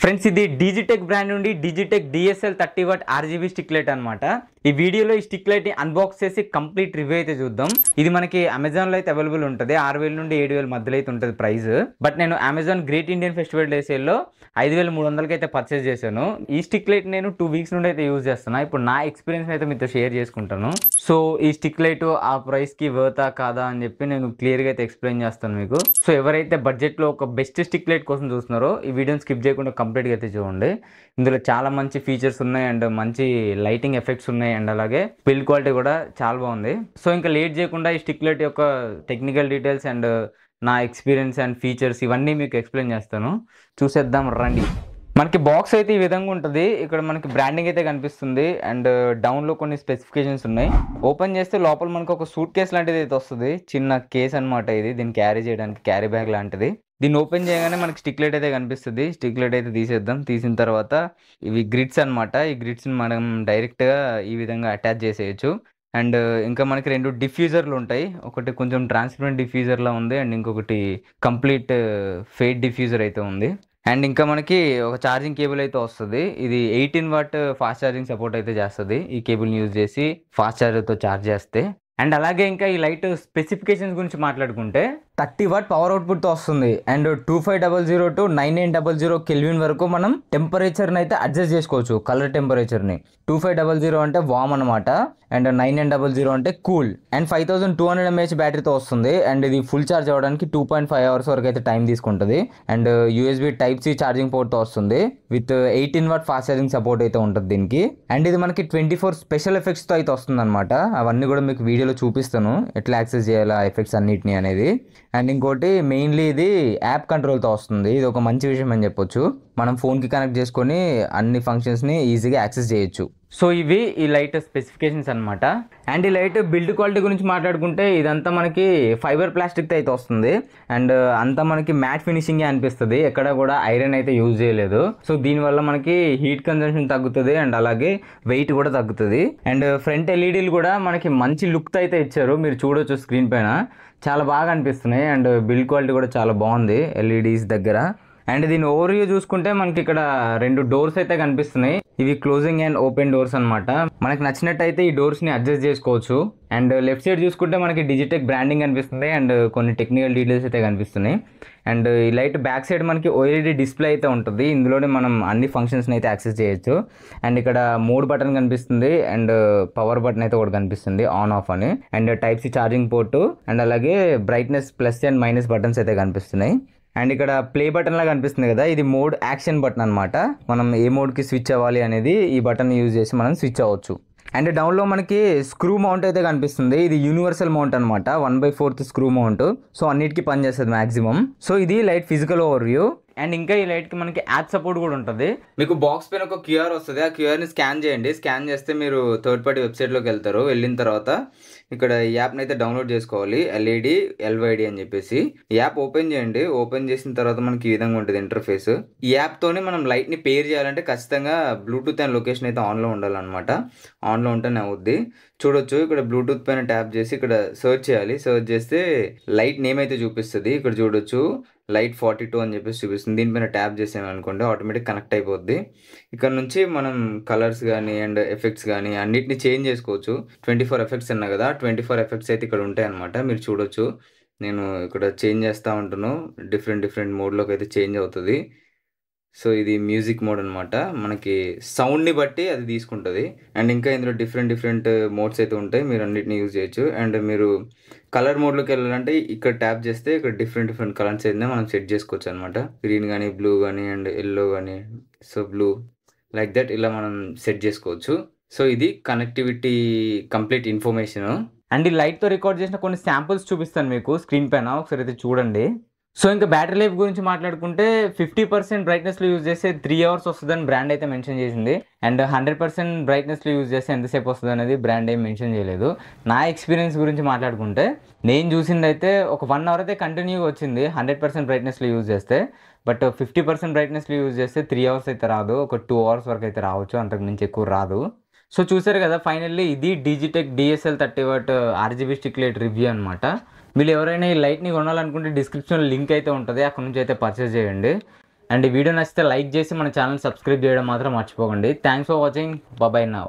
Friends ఇది Digitek brand నుండి Digitek DSL 30W RGB stick light అనమాట. ఈ వీడియోలో ఈ స్టిక్ లైట్ ని అన్బాక్స్ చేసి కంప్లీట్ రివ్యూ అయితే చూద్దాం. ఇది మనకి అమెజాన్ లో అయితే అవైలబుల్ ఉంటుంది. 6000 నుండి 7000 మధ్యలో అయితే ఉంటుంది ప్రైస్. బట్ నేను Amazon great Indian festival day sale లో 5300కి అయితే పర్చేస్ చేశాను. ఈ స్టిక్ లైట్ నేను 2 వీక్స్ నుండి అయితే యూజ్ చేస్తున్నా. ఇప్పుడు నా ఎక్స్పీరియన్స్ అయితే మీతో షేర్ చేసుకుంటాను. సో ఈ స్టిక్ లైట్ ఆ ప్రైస్ కి వర్తా కాదా అని చెప్పి నేను క్లియర్ గా అయితే ఎక్స్ప్లెయిన్ చేస్తాను మీకు. సో ఎవరైతే బడ్జెట్ లో ఒక బెస్ట్ స్టిక్ లైట్ కోసం చూస్తున్నారో ఈ వీడియోని స్కిప్ చేయకుండా కంప్లీట్ గా అయితే చూడండి. ఇందులో చాలా మంచి ఫీచర్స్ ఉన్నాయి అండ్ మంచి లైటింగ్ ఎఫెక్ట్స్ ఉన్నాయి అండ్ అలాగే బిల్డ్ క్వాలిటీ కూడా చాలా బాగుంది. సో ఇంకా లేట్ చేయకుండా ఈ స్టిక్ లైట్ యొక్క టెక్నికల్ డీటెయిల్స్ అండ్ నా ఎక్స్పీరియన్స్ అండ్ ఫీచర్స్ ఇవన్నీ మీకు ఎక్స్ప్లెయిన్ చేస్తాను. చూసేద్దాం రండి. మనకి బాక్స్ అయితే ఈ విధంగా ఉంటుంది. ఇక్కడ మనకి బ్రాండింగ్ అయితే కనిపిస్తుంది అండ్ డౌన్ లో కొన్ని స్పెసిఫికేషన్స్ ఉన్నాయి. ఓపెన్ చేస్తే లోపల మనకు ఒక సూట్ కేస్ లాంటిది అయితే వస్తుంది. చిన్న కేస్ అనమాట ఇది. దీన్ని క్యారీ చేయడానికి క్యారీ బ్యాగ్ లాంటిది. దీన్ని ఓపెన్ చేయగానే మనకి స్టిక్ లైట్ అయితే కనిపిస్తుంది. స్టిక్ లైట్ అయితే తీసేద్దాం. తీసిన తర్వాత ఇవి గ్రిడ్స్ అనమాట. ఈ గ్రిడ్స్ మనం డైరెక్ట్ గా ఈ విధంగా అటాచ్ చేసేయచ్చు. అండ్ ఇంకా మనకి 2 డిఫ్యూజర్లు ఉంటాయి. ఒకటి కొంచెం ట్రాన్స్పరెంట్ డిఫ్యూజర్ లా ఉంది అండ్ ఇంకొకటి కంప్లీట్ ఫేడ్ డిఫ్యూజర్ అయితే ఉంది. అండ్ ఇంకా మనకి ఒక ఛార్జింగ్ కేబుల్ అయితే వస్తుంది. ఇది 18W ఫాస్ట్ ఛార్జింగ్ సపోర్ట్ అయితే చేస్తుంది. ఈ కేబుల్ని యూజ్ చేసి ఫాస్ట్ ఛార్జర్తో ఛార్జ్ చేస్తే. అండ్ అలాగే ఇంకా ఈ లైట్ స్పెసిఫికేషన్స్ గురించి మాట్లాడుకుంటే 30W పవర్ అవుట్పుట్తో వస్తుంది. అండ్ 2500 to 9900 కెల్విన్ వరకు మనం టెంపరేచర్ని అయితే అడ్జస్ట్ చేసుకోవచ్చు. కలర్ టెంపరేచర్ని 2500 అంటే వామ్ అనమాట అండ్ 9900 అంటే కూల్. అండ్ 5200 mAh బ్యాటరీతో వస్తుంది. అండ్ ఇది ఫుల్ ఛార్జ్ అవ్వడానికి 2.5 hours వరకు అయితే టైం తీసుకుంటుంది. అండ్ USB Type-C ఛార్జింగ్ పోర్ట్తో వస్తుంది with 18W fast charging support అయితే ఉంటుంది దీనికి. అండ్ ఇది మనకి 24 స్పెషల్ ఎఫెక్ట్స్తో అయితే వస్తుంది అనమాట. అవన్నీ కూడా మీకు వీడియోలో చూపిస్తాను ఎట్లా యాక్సెస్ చేయాలి ఆ ఎఫెక్ట్స్ అన్నిటిని అనేది. అండ్ ఇంకోటి మెయిన్లీ ఇది యాప్ కంట్రోల్తో వస్తుంది. ఇది ఒక మంచి విషయం అని చెప్పొచ్చు. మనం ఫోన్కి కనెక్ట్ చేసుకొని అన్ని ఫంక్షన్స్ని ఈజీగా యాక్సెస్ చేయొచ్చు. సో ఇవి ఈ లైట్ స్పెసిఫికేషన్స్ అనమాట. అండ్ ఈ లైట్ బిల్డ్ క్వాలిటీ గురించి మాట్లాడుకుంటే ఇదంతా మనకి ఫైబర్ ప్లాస్టిక్తో అయితే వస్తుంది. అండ్ అంతా మనకి మ్యాట్ ఫినిషింగే అనిపిస్తుంది. ఎక్కడ కూడా ఐరన్ అయితే యూజ్ చేయలేదు. సో దీనివల్ల మనకి హీట్ కన్జంప్షన్ తగ్గుతుంది అండ్ అలాగే వెయిట్ కూడా తగ్గుతుంది. అండ్ ఫ్రంట్ ఎల్ఈడీలు కూడా మనకి మంచి లుక్తో అయితే ఇచ్చారు. మీరు చూడొచ్చు స్క్రీన్ పైన చాలా బాగా అనిపిస్తున్నాయి. అండ్ బిల్డ్ క్వాలిటీ కూడా చాలా బాగుంది ఎల్ఈడీస్ దగ్గర. అండ్ దీని ఓవర్వ్యూ చూసుకుంటే మనకి ఇక్కడ 2 డోర్స్ అయితే కనిపిస్తున్నాయి. ఇవి క్లోజింగ్ అండ్ ఓపెన్ డోర్స్ అనమాట. మనకి నచ్చినట్టయితే ఈ డోర్స్ ని అడ్జస్ట్ చేసుకోవచ్చు. అండ్ లెఫ్ట్ సైడ్ చూసుకుంటే మనకి డిజిటెక్ బ్రాండింగ్ కనిపిస్తుంది అండ్ కొన్ని టెక్నికల్ డీటెయిల్స్ అయితే కనిపిస్తున్నాయి. అండ్ ఈ లైట్ బ్యాక్ సైడ్ మనకి OLED డిస్ప్లే అయితే ఉంటుంది. ఇందులోనే మనం అన్ని ఫంక్షన్స్ని అయితే యాక్సెస్ చేయొచ్చు. అండ్ ఇక్కడ మోడ్ బటన్ కనిపిస్తుంది అండ్ పవర్ బటన్ అయితే ఒకటి కనిపిస్తుంది ఆన్ ఆఫ్ అని. And Type-C charging port and అలాగే brightness plus and minus buttons అయితే కనిపిస్తున్నాయి. అండ్ ఇక్కడ ప్లే బటన్ లాగా కనిపిస్తుంది కదా, ఇది మోడ్ యాక్షన్ బటన్ అనమాట. మనం ఏ మోడ్కి స్విచ్ అవ్వాలి అనేది ఈ బటన్ యూజ్ చేసి మనం స్విచ్ అవ్వచ్చు. అండ్ డౌన్లో మనకి స్క్రూ మౌంట్ అయితే కనిపిస్తుంది. ఇది యూనివర్సల్ మౌంట్ అనమాట. 1/4 స్క్రూ మౌంట్. సో అన్నిటికీ పనిచేస్తుంది మాక్సిమం. సో ఇది లైట్ ఫిజికల్ ఓవర్వ్యూ. అండ్ ఇంకా ఈ లైట్కి మనకి యాప్ సపోర్ట్ కూడా ఉంటుంది. మీకు బాక్స్ పైన ఒక QR వస్తుంది. ఆ QRని స్కాన్ చేయండి. స్కాన్ చేస్తే మీరు థర్డ్ పార్టీ వెబ్సైట్లోకి వెళ్తారు. వెళ్ళిన తర్వాత ఇక్కడ ఈ యాప్ని అయితే డౌన్లోడ్ చేసుకోవాలి. LED LYD అని చెప్పేసి ఈ యాప్ ఓపెన్ చేయండి. ఓపెన్ చేసిన తర్వాత మనకి ఈ విధంగా ఉంటుంది ఇంటర్ఫేస్. ఈ యాప్తోనే మనం లైట్ని పేర్ చేయాలంటే ఖచ్చితంగా బ్లూటూత్ అండ్ లొకేషన్ అయితే ఆన్లో ఉండాలన్నమాట. ఆన్లో ఉంటేనే అవుద్ది. చూడొచ్చు ఇక్కడ బ్లూటూత్ పైన ట్యాప్ చేసి ఇక్కడ సర్చ్ చేయాలి. సర్చ్ చేస్తే లైట్ నేమ్ అయితే చూపిస్తుంది. ఇక్కడ చూడొచ్చు లైట్ 42 అని చెప్పేసి చూపిస్తుంది. దీనిపైన ట్యాప్ చేసాము అనుకోండి ఆటోమేటిక్ కనెక్ట్ అయిపోద్ది. ఇక్కడ నుంచి మనం కలర్స్ కానీ అండ్ ఎఫెక్ట్స్ కానీ అన్నిటిని చేంజ్ చేసుకోవచ్చు. 24 ఎఫెక్ట్స్ అన్నా కదా, 24 ఎఫెక్ట్స్ అయితే ఇక్కడ ఉంటాయి అనమాట. మీరు చూడొచ్చు నేను ఇక్కడ చేంజ్ చేస్తూ ఉంటాను. డిఫరెంట్ మోడ్లోకి అయితే చేంజ్ అవుతుంది. సో ఇది మ్యూజిక్ మోడ్ అనమాట. మనకి సౌండ్ని బట్టి అది తీసుకుంటుంది. అండ్ ఇంకా ఇందులో డిఫరెంట్ మోడ్స్ అయితే ఉంటాయి. మీరు అన్నిటిని యూజ్ చేయొచ్చు. అండ్ మీరు కలర్ మోడ్లోకి వెళ్ళాలంటే ఇక్కడ ట్యాప్ చేస్తే ఇక్కడ డిఫరెంట్ కలర్స్ అయితే మనం సెట్ చేసుకోవచ్చు అనమాట. గ్రీన్ కానీ బ్లూ కానీ అండ్ ఎల్లో కానీ. సో బ్లూ లైక్ దట్ ఇలా మనం సెట్ చేసుకోవచ్చు. సో ఇది కనెక్టివిటీ కంప్లీట్ ఇన్ఫర్మేషన్. అండ్ ఈ లైట్తో రికార్డ్ చేసిన కొన్ని శాంపుల్స్ చూపిస్తాను మీకు స్క్రీన్ పైన, ఒకసారి అయితే చూడండి. సో ఇంకా బ్యాటరీ లైఫ్ గురించి మాట్లాడుకుంటే 50% బ్రైట్నెస్లో యూజ్ చేస్తే 3 hours వస్తుందని బ్రాండ్ అయితే మెన్షన్ చేసింది. అండ్ 100% బ్రైట్నెస్లో యూజ్ చేస్తే ఎంతసేపు వస్తుంది అనేది బ్రాండ్ ఏం మెన్షన్ చేయలేదు. నా ఎక్స్పీరియన్స్ గురించి మాట్లాడుకుంటే నేను చూసింది అయితే ఒక 1 hour అయితే కంటిన్యూగా వచ్చింది 100% బ్రైట్నెస్లో యూజ్ చేస్తే. బట్ 50% బ్రైట్నెస్లో యూజ్ చేస్తే 3 hours అయితే రాదు. ఒక 2 hours వరకు అయితే రావచ్చు, అంతకు మించి ఎక్కువ రాదు. సో చూసారు కదా, ఫైనల్లీ ఇది Digitek DSL 30W RGB stick light review అనమాట. మీరు ఎవరైనా ఈ లైట్ని కొనాలనుకుంటే డిస్క్రిప్షన్లో లింక్ అయితే ఉంటుంది, అక్కడ నుంచి అయితే పర్చేస్ చేయండి. అండ్ ఈ వీడియో నచ్చితే లైక్ చేసి మన ఛానల్ సబ్స్క్రైబ్ చేయడం మాత్రం మర్చిపోకండి. Thanks for watching. Bye now.